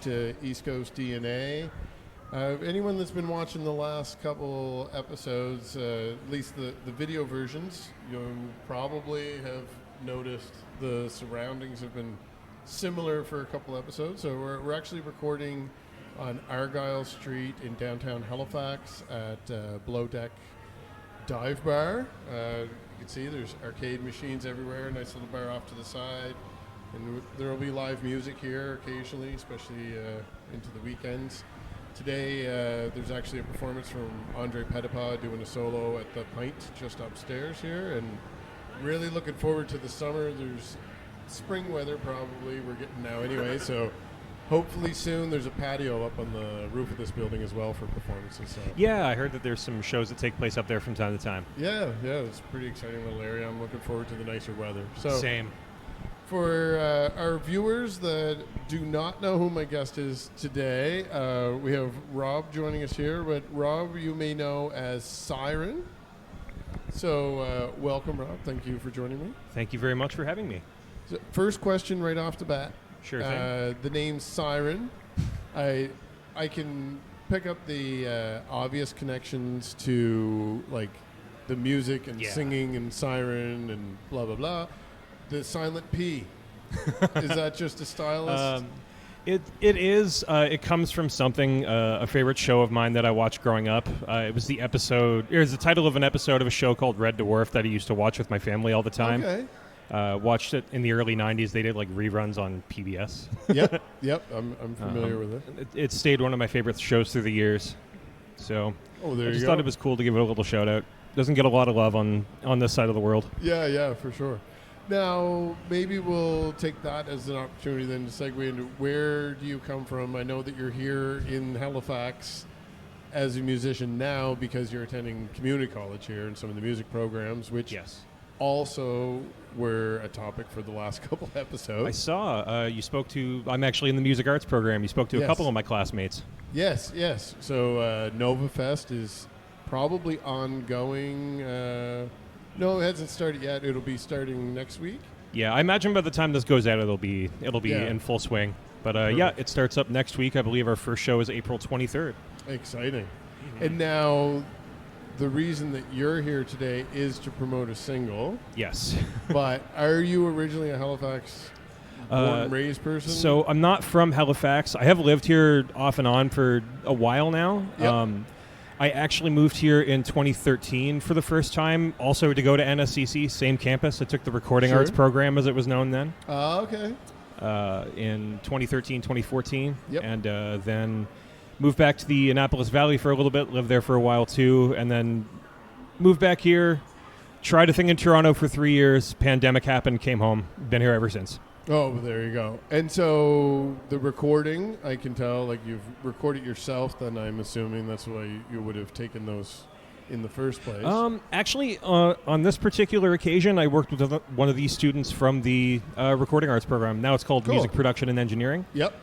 to East Coast DNA. Anyone that's been watching the last couple episodes, at least the video versions, you probably have noticed the surroundings have been similar for a couple episodes. So we're actually recording on Argyle Street in downtown Halifax at Below Deck Dive Bar. You can see there's arcade machines everywhere, nice little bar off to the side. And there will be live music here occasionally, especially into the weekends. Today, there's actually a performance from Andre Pettipas doing a solo at the Pint just upstairs here, and really looking forward to the summer. There's spring weather probably we're getting now anyway, so hopefully soon there's a patio up on the roof of this building as well for performances. So. Yeah, I heard that there's some shows that take place up there from time to time. Yeah, it's a pretty exciting little area. I'm looking forward to the nicer weather. So Same. For our viewers that do not know who my guest is today, we have Rob joining us here. But Rob, you may know as Psiren. So welcome, Rob. Thank you for joining me. Thank you very much for having me. So first question right off the bat. Sure thing. The name Psiren. I can pick up the obvious connections to like the music and singing and siren and blah, blah, blah. The silent P. Is that just a stylist? It is. It comes from something, a favorite show of mine that I watched growing up. It was the title of an episode of a show called Red Dwarf that I used to watch with my family all the time. Okay. Watched it in the early 90s. They did like reruns on PBS. Yep. I'm familiar with it. It stayed one of my favorite shows through the years. So I just thought it was cool to give it a little shout out. Doesn't get a lot of love on this side of the world. Yeah, for sure. Now, maybe we'll take that as an opportunity then to segue into where do you come from? I know that you're here in Halifax as a musician now because you're attending community college here and some of the music programs, which also were a topic for the last couple episodes. I saw you spoke to, I'm actually in the music arts program. You spoke to a couple of my classmates. Yes. So Nova Fest is probably ongoing. No, it hasn't started yet. It'll be starting next week. Yeah, I imagine by the time this goes out, it'll be in full swing. But it starts up next week. I believe our first show is April 23rd. Exciting. Mm-hmm. And now, the reason that you're here today is to promote a single. Yes. But are you originally a Halifax born and raised person? So I'm not from Halifax. I have lived here off and on for a while now. Yep. I actually moved here in 2013 for the first time, also to go to NSCC, same campus. I took the recording arts program, as it was known then. Okay. In 2013, 2014. Yep. And then moved back to the Annapolis Valley for a little bit, lived there for a while too, and then moved back here, tried a thing in Toronto for 3 years, pandemic happened, came home, been here ever since. Oh, there you go. And so the recording, I can tell, like you've recorded yourself, then I'm assuming that's why you would have taken those in the first place. Actually, on this particular occasion, I worked with one of these students from the recording arts program. Now it's called Music Production and Engineering. Yep.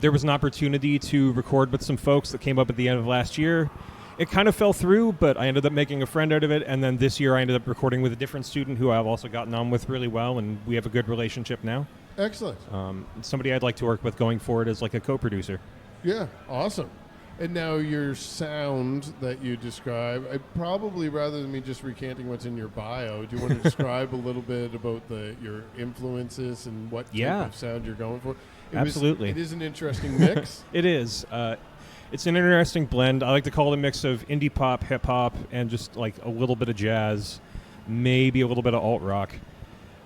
There was an opportunity to record with some folks that came up at the end of last year. It kind of fell through, but I ended up making a friend out of it. And then this year I ended up recording with a different student who I've also gotten on with really well, and we have a good relationship now. Excellent. Somebody I'd like to work with going forward as like a co-producer. Yeah, awesome. And now your sound that you describe, I probably, rather than me just recanting what's in your bio, do you want to describe a little bit about your influences and what type of sound you're going for? Absolutely. It is an interesting mix. It is. It's an interesting blend. I like to call it a mix of indie pop, hip hop, and just like a little bit of jazz, maybe a little bit of alt rock.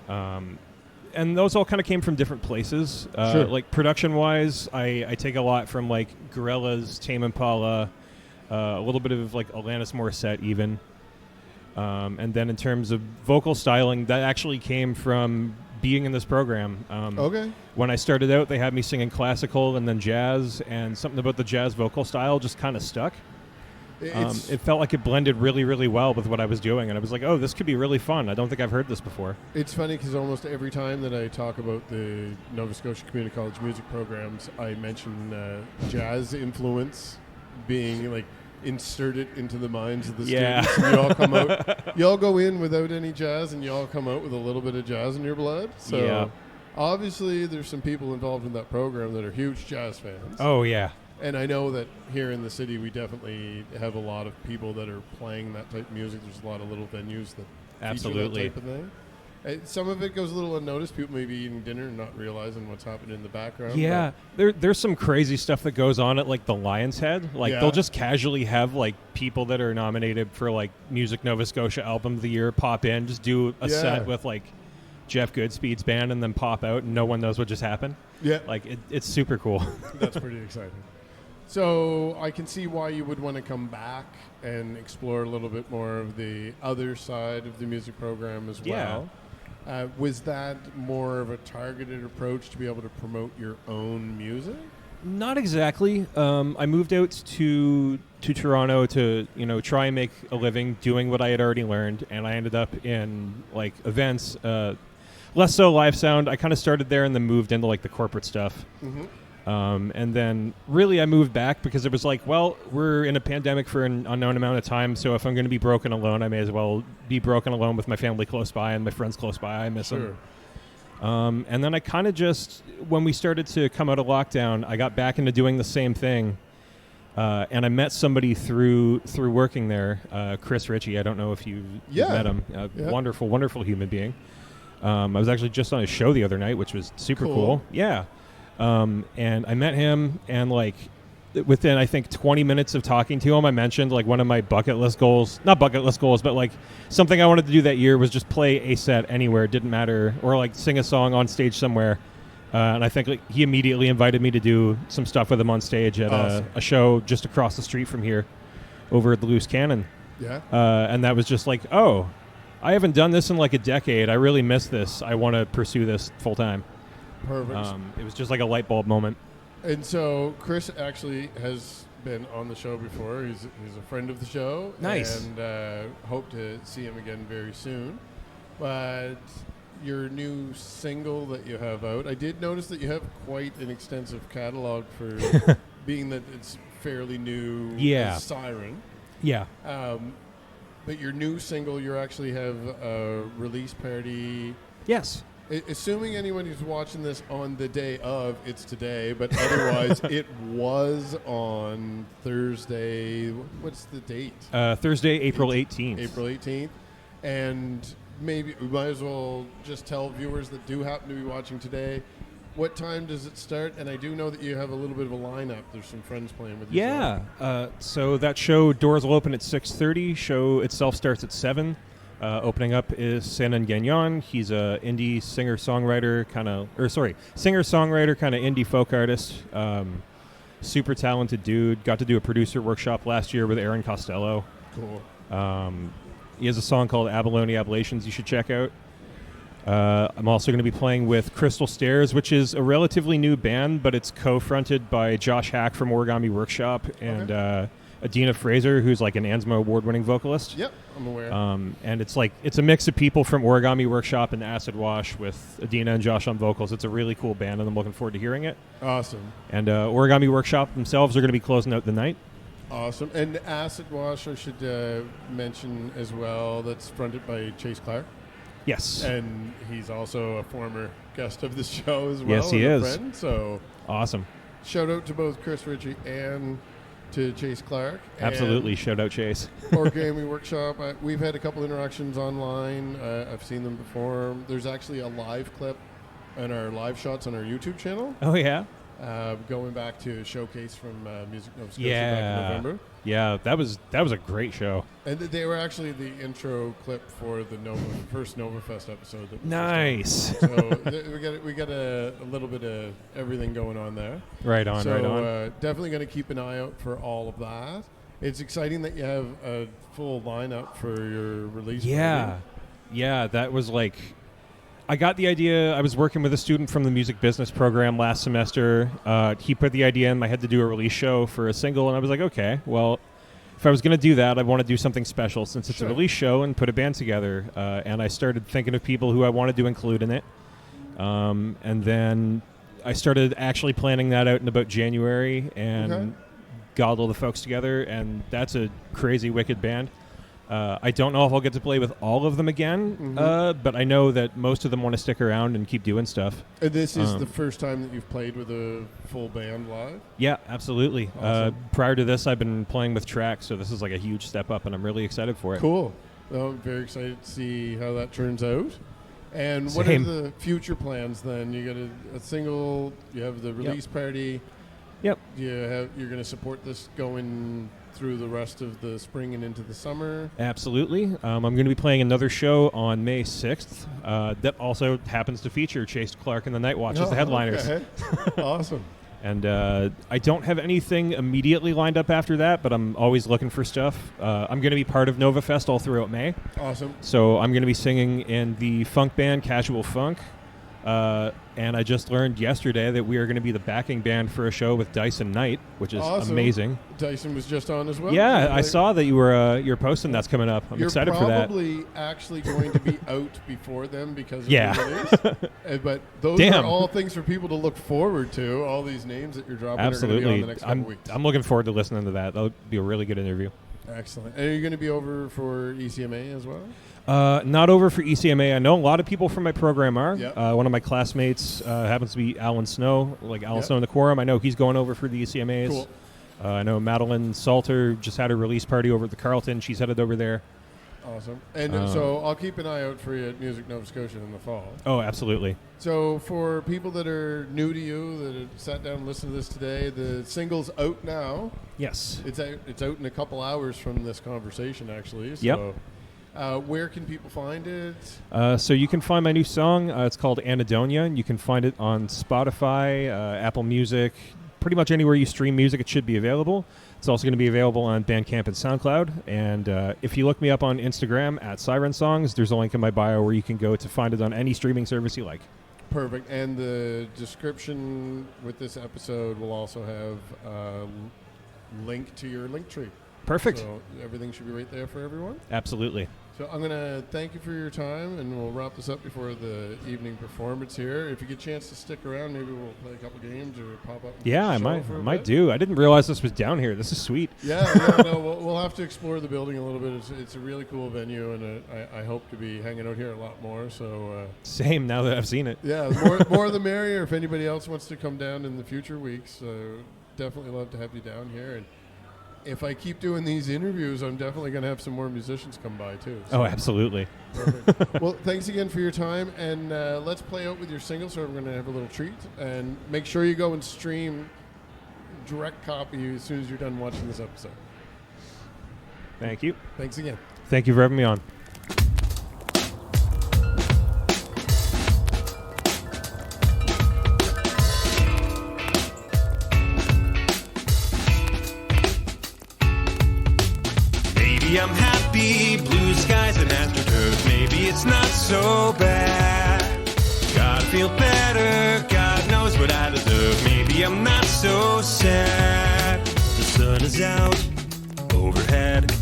And those all kind of came from different places. Sure. Like production-wise, I take a lot from like Gorillaz, Tame Impala, a little bit of like Alanis Morissette even. And then in terms of vocal styling, that actually came from being in this program. When I started out, they had me singing classical and then jazz, and something about the jazz vocal style just kind of stuck. It felt like it blended really, really well with what I was doing, and I was like, oh, this could be really fun. I don't think I've heard this before. It's funny because almost every time that I talk about the Nova Scotia Community College music programs, I mention jazz influence being like inserted into the minds of the students. And you all come out, you all go in without any jazz, and you all come out with a little bit of jazz in your blood. So Obviously, there's some people involved in that program that are huge jazz fans. Oh, yeah. And I know that here in the city, we definitely have a lot of people that are playing that type of music. There's a lot of little venues that Absolutely. feature that type of thing. Some of it goes a little unnoticed. People may be eating dinner and not realizing what's happening in the background. Yeah, there's some crazy stuff that goes on at like the Lion's Head. Like they'll just casually have like people that are nominated for like Music Nova Scotia Album of the Year pop in, just do a set with like Jeff Goodspeed's band, and then pop out, and no one knows what just happened. Yeah, like it's super cool. That's pretty exciting. So I can see why you would want to come back and explore a little bit more of the other side of the music program as well. Was that more of a targeted approach to be able to promote your own music? Not exactly. I moved out to Toronto to try and make a living doing what I had already learned, and I ended up in like events, less so live sound. I kind of started there and then moved into like the corporate stuff. Mm-hmm. And then really I moved back because it was like, well, we're in a pandemic for an unknown amount of time, so if I'm going to be broken alone, I may as well be broken alone with my family close by and my friends close by. I miss them. And then I kind of just, when we started to come out of lockdown, I got back into doing the same thing. And I met somebody through working there, Chris Ritchie. I don't know if you've met him. Wonderful, wonderful human being. I was actually just on a show the other night, which was super cool. Yeah. And I met him, and like within I think 20 minutes of talking to him, I mentioned like one of my bucket list goals, not bucket list goals, but like something I wanted to do that year was just play a set anywhere, it didn't matter, or like sing a song on stage somewhere. And I think like he immediately invited me to do some stuff with him on stage at a show just across the street from here over at the Loose Cannon. Yeah. And that was just like, oh, I haven't done this in like a decade. I really miss this. I want to pursue this full time. Perfect. It was just like a light bulb moment. And so Chris actually has been on the show before. He's a friend of the show. Nice. And hope to see him again very soon. But your new single that you have out, I did notice that you have quite an extensive catalog for being that it's fairly new. Yeah. Psiren. Yeah. But your new single, you actually have a release party. Yes. Assuming anyone who's watching this on the day of, it's today, but otherwise it was on Thursday. What's the date? Thursday, April 18th. April 18th. And maybe we might as well just tell viewers that do happen to be watching today, what time does it start? And I do know that you have a little bit of a lineup. There's some friends playing with you. Yeah. So that show, doors will open at 6:30. Show itself starts at 7. Opening up is Sanan Gagnon. He's a indie singer-songwriter kind of indie folk artist. Super talented dude. Got to do a producer workshop last year with Aaron Costello. Cool. He has a song called Abalone Ablations you should check out. I'm also going to be playing with Crystal Stairs, which is a relatively new band, but it's co-fronted by Josh Hack from Origami Workshop and Adina Fraser, who's like an ANSMA award-winning vocalist. Yep, I'm aware. And it's a mix of people from Origami Workshop and Acid Wash with Adina and Josh on vocals. It's a really cool band, and I'm looking forward to hearing it. Awesome. And Origami Workshop themselves are going to be closing out the night. Awesome. And Acid Wash, I should mention as well, that's fronted by Chase Clark. Yes. And he's also a former guest of the show as well. Yes, he is. Friend, so awesome. Shout out to both Chris Ritchie and to Chase Clark. Absolutely. Shout out Chase. Origami Workshop. We've had a couple interactions online. I've seen them perform. There's actually a live clip and our live shots on our YouTube channel. Oh, yeah? Going back to a showcase from Music Nova Scotia back in November. Yeah, that was a great show. And they were actually the intro clip for the first NovaFest episode. That nice. So we got a little bit of everything going on there. Right on, right on. Definitely going to keep an eye out for all of that. It's exciting that you have a full lineup for your release. Yeah. Yeah, that was like... I got the idea. I was working with a student from the music business program last semester. He put the idea in my head to do a release show for a single, and I was like, okay, well, if I was going to do that, I want to do something special since it's a release show and put a band together. And I started thinking of people who I wanted to include in it. And then I started actually planning that out in about January and got all the folks together, and that's a crazy, wicked band. I don't know if I'll get to play with all of them again, but I know that most of them want to stick around and keep doing stuff. And this is the first time that you've played with a full band live? Yeah, absolutely. Awesome. Prior to this, I've been playing with tracks, so this is like a huge step up, and I'm really excited for it. Cool. Well, I'm very excited to see how that turns out. And what Same. are the future plans then? You got a single, you have the release party. Yep. You're going to support this going through the rest of the spring and into the summer? Absolutely. I'm going to be playing another show on May 6th that also happens to feature Chase Clark and the Night Watch as the headliners. Okay. Awesome. And I don't have anything immediately lined up after that, but I'm always looking for stuff. I'm going to be part of Nova Fest all throughout May. Awesome. So I'm going to be singing in the funk band Casual Funk. And I just learned yesterday that we are going to be the backing band for a show with Dyson Knight, which is amazing. Dyson was just on as well. Yeah, I saw that you're posting that's coming up. I'm excited for that. You're probably actually going to be out before them because of yeah. the release. But those are all things for people to look forward to. All these names that you're dropping Absolutely. are going to be on the next couple weeks. I'm looking forward to listening to that. That'll be a really good interview. Excellent. And are you going to be over for ECMA as well? Not over for ECMA. I know a lot of people from my program are. Yep. One of my classmates happens to be Alan Snow, Snow in the Quorum. I know he's going over for the ECMAs. Cool. I know Madeline Salter just had a release party over at the Carlton. She's headed over there. Awesome. And so I'll keep an eye out for you at Music Nova Scotia in the fall. Oh, absolutely. So for people that are new to you, that have sat down and listened to this today, the single's out now. Yes. It's out in a couple hours from this conversation, actually. So Yep. Where can people find it? So you can find my new song. It's called Anhedonia. You can find it on Spotify, Apple Music, pretty much anywhere you stream music, it should be available. It's also going to be available on Bandcamp and SoundCloud. And if you look me up on Instagram at Psiren Songs, there's a link in my bio where you can go to find it on any streaming service you like. Perfect. And the description with this episode will also have a link to your link tree. Perfect. So everything should be right there for everyone. Absolutely. So I'm going to thank you for your time, and we'll wrap this up before the evening performance here. If you get a chance to stick around, maybe we'll play a couple games or pop up. Yeah, I might do. I didn't realize this was down here. This is sweet. Yeah, no, we'll have to explore the building a little bit. It's a really cool venue, and I hope to be hanging out here a lot more. So same now that I've seen it. Yeah, more the merrier. If anybody else wants to come down in the future weeks, definitely love to have you down here. And if I keep doing these interviews, I'm definitely going to have some more musicians come by, too. So. Oh, absolutely. Perfect. Well, thanks again for your time, and let's play out with your single, so we're going to have a little treat. And make sure you go and stream direct copy as soon as you're done watching this episode. Thank you. Thanks again. Thank you for having me on. I'm happy, blue skies and astroturf. Maybe it's not so bad. Gotta feel better, God knows what I deserve. Maybe I'm not so sad. The sun is out, overhead.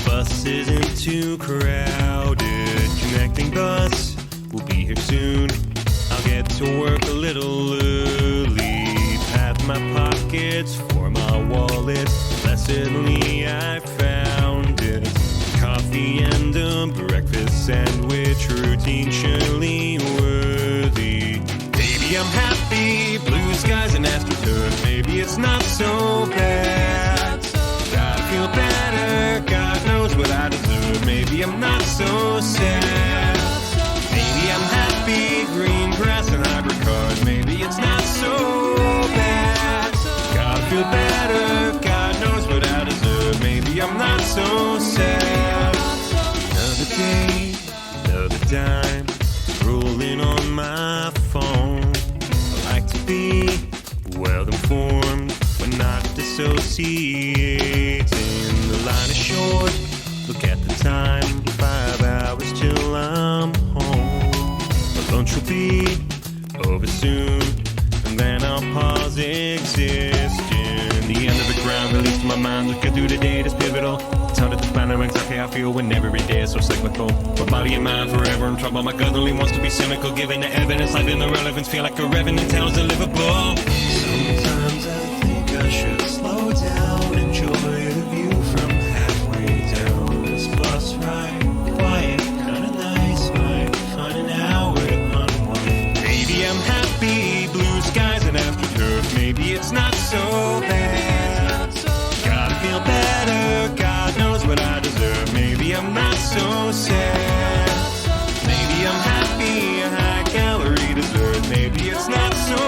Bus isn't too crowded. Connecting bus, we'll be here soon. I'll get to work a little early. Pat my pockets for my wallet. Blessedly I found it. Coffee and a breakfast sandwich, routine surely worthy. Maybe I'm happy, blue skies and astroturf. Maybe it's not so bad. Gotta feel better, God knows what I deserve. Maybe I'm not so sad. Maybe I'm happy, green grass and hybrid cars. Maybe it's not so bad. Gotta feel better, God knows what I deserve. Maybe I'm not so sad. Another day, another dime, scrolling on my phone. I like to be well informed, but not dissociating. The line is short, look at the time, 5 hours till I'm home. My lunch will be over soon, and then I'll pause existing. The end of the ground, release to my mind, looking through the day that's pivotal. It's hard to define how exactly I feel when every day is so cyclical. My body and mind forever in trouble. My gut only wants to be cynical, given the evidence, life in the relevance, feel like a revenant, towns unlivable. Sometimes I think I should slow down, enjoy the view from halfway down this bus it's not so bad. Gotta feel better, God knows what I deserve. Maybe I'm not so sad. Maybe I'm happy, a high calorie dessert. Maybe it's not so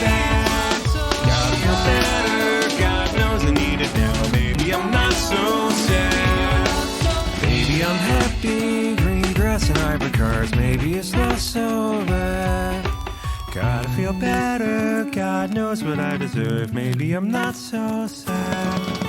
bad. Gotta feel better, God knows I need it now. Maybe I'm not so sad. Maybe I'm happy, green grass and hypercars. Maybe it's not so bad. Gotta feel better, God knows what I deserve. Maybe I'm not so sad.